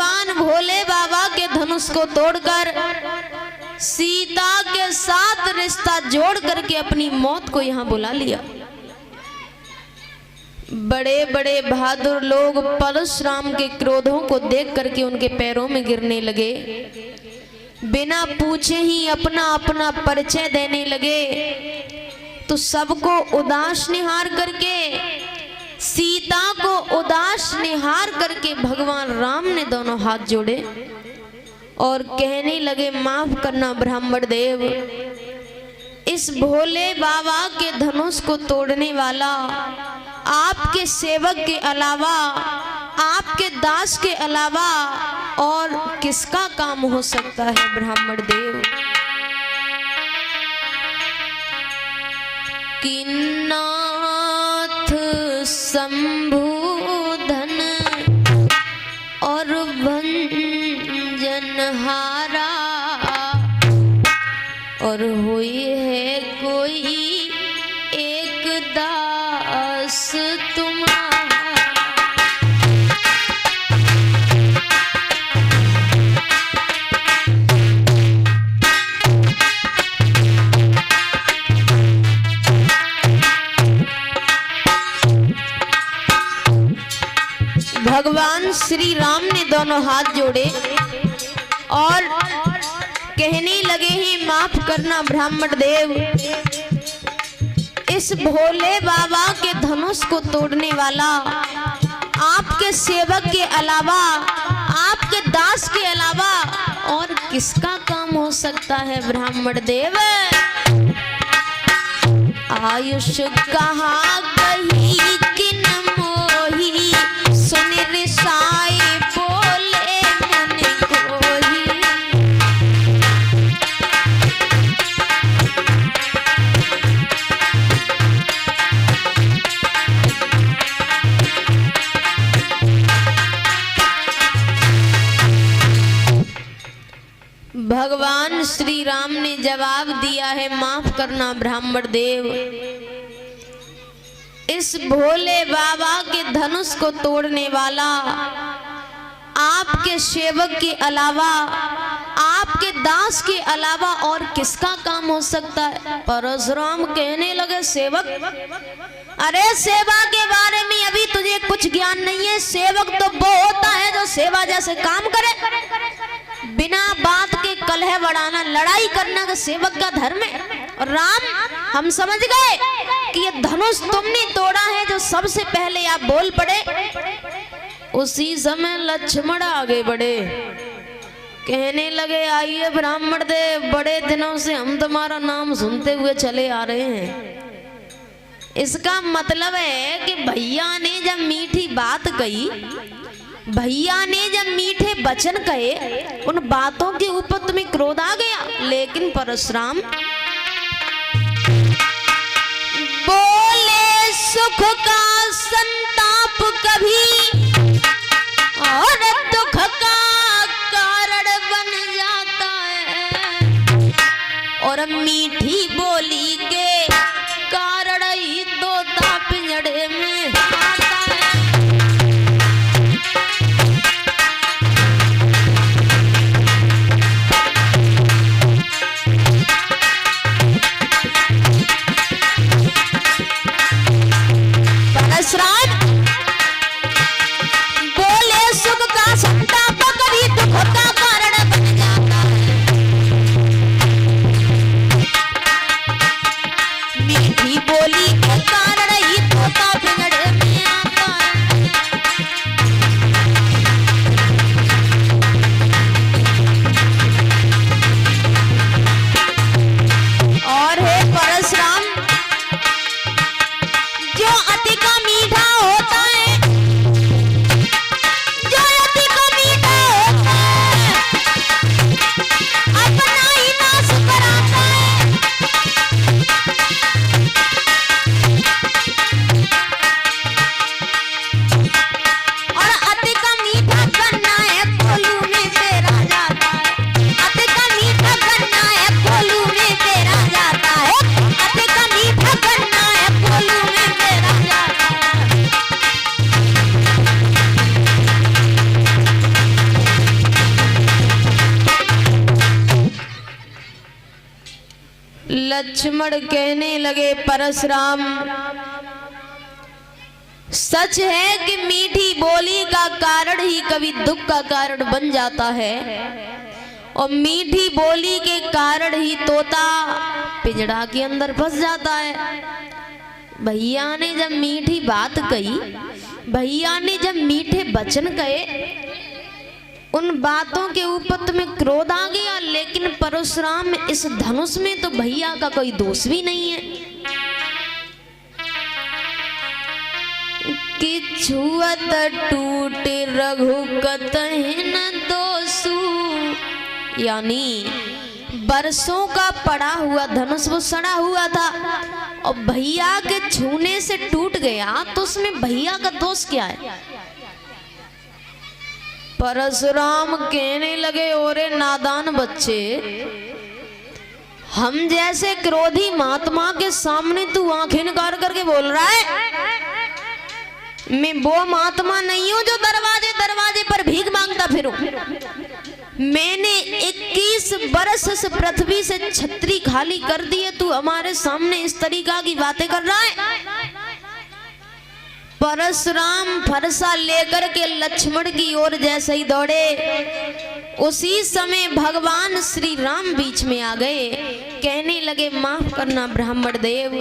भगवान भोले बाबा के धनुष को तोड़कर सीता के साथ रिश्ता जोड़ करके अपनी मौत को यहाँ बुला लिया। बड़े बड़े बहादुर लोग परशुराम के क्रोधों को देख करके उनके पैरों में गिरने लगे, बिना पूछे ही अपना अपना परिचय देने लगे। तो सबको उदास निहार करके, सीता को उदास निहार करके भगवान राम ने दोनों हाथ जोड़े और कहने लगे, माफ करना ब्राह्मण देव, इस भोले बाबा के धनुष को तोड़ने वाला आपके सेवक के अलावा, आपके दास के अलावा और किसका काम हो सकता है ब्राह्मण देव। कि नाथ शंभूधन और भंजनहारा, और हुई है कोई एक दास तुम्हारा। भगवान श्री राम ने दोनों हाथ जोड़े और कहने लगे हैं, माफ करना ब्राह्मण देव, इस भोले बाबा के धनुष को तोड़ने वाला आपके सेवक के अलावा, आपके दास के अलावा और किसका काम हो सकता है ब्राह्मण देव। आयुष कहा कही किन मोही, सुन रिसाई बोले मन कोही। भगवान श्री राम ने जवाब दिया है, माफ करना ब्राह्मण देव, इस भोले बाबा के धनुष को तोड़ने वाला आपके सेवक के अलावा, आपके दास के अलावा और किसका काम हो सकता है। परशुराम कहने लगे, सेवक, अरे सेवा के बारे में अभी तुझे कुछ ज्ञान नहीं है। सेवक तो वो होता है जो सेवा जैसे काम करे, बिना बात के कलह बढ़ाना, लड़ाई करना का सेवक का धर्म है। और राम, हम समझ गए कि ये धनुष तुमने तोड़ा है, जो सबसे पहले आप बोल पड़े। उसी समय लक्ष्मण आगे बढ़े, कहने लगे, आइए ब्राह्मण देव, बड़े दिनों से हम तुम्हारा नाम सुनते हुए चले आ रहे हैं। इसका मतलब है कि भैया ने जब मीठी बात कही, भैया ने जब मीठे वचन कहे, उन बातों के ऊपर तुम्हें क्रोध आ गया। लेकिन परशुराम बोले, सुख का संताप कभी और दुख का कारण बन जाता है, और मीठी बोली के कारण ही तोता पिंजड़े में आता है। बोले, सुख का लक्ष्मण कहने लगे परशुराम, सच है कि मीठी बोली का कारण ही कभी दुख का कारण बन जाता है, और मीठी बोली के कारण ही तोता पिंजड़ा के अंदर फंस जाता है। भैया ने जब मीठी बात कही, भैया ने जब मीठे वचन कहे, उन बातों के ऊपर तुम्हें क्रोध आ गया, लेकिन परशुराम इस धनुष में तो भैया का कोई दोष भी नहीं है। कि छुअत टूट रघुकत न दोषु, यानी बरसों का पड़ा हुआ धनुष वो सड़ा हुआ था और भैया के छूने से टूट गया, तो उसमें भैया का दोष क्या है? परशुराम कहने लगे, ओरे नादान बच्चे, हम जैसे क्रोधी महात्मा के सामने तू आंखें निकाल करके बोल रहा है? मैं वो महात्मा नहीं हूं जो दरवाजे दरवाजे पर भीख मांगता फिरूं। मैंने 21 बरस इस पृथ्वी से छतरी खाली कर दी है, तू हमारे सामने इस तरीका की बातें कर रहा है? परशुराम फरसा लेकर के लक्ष्मण की ओर जैसे ही दौड़े, उसी समय भगवान श्री राम बीच में आ गए। कहने लगे, माफ करना ब्राह्मण देव,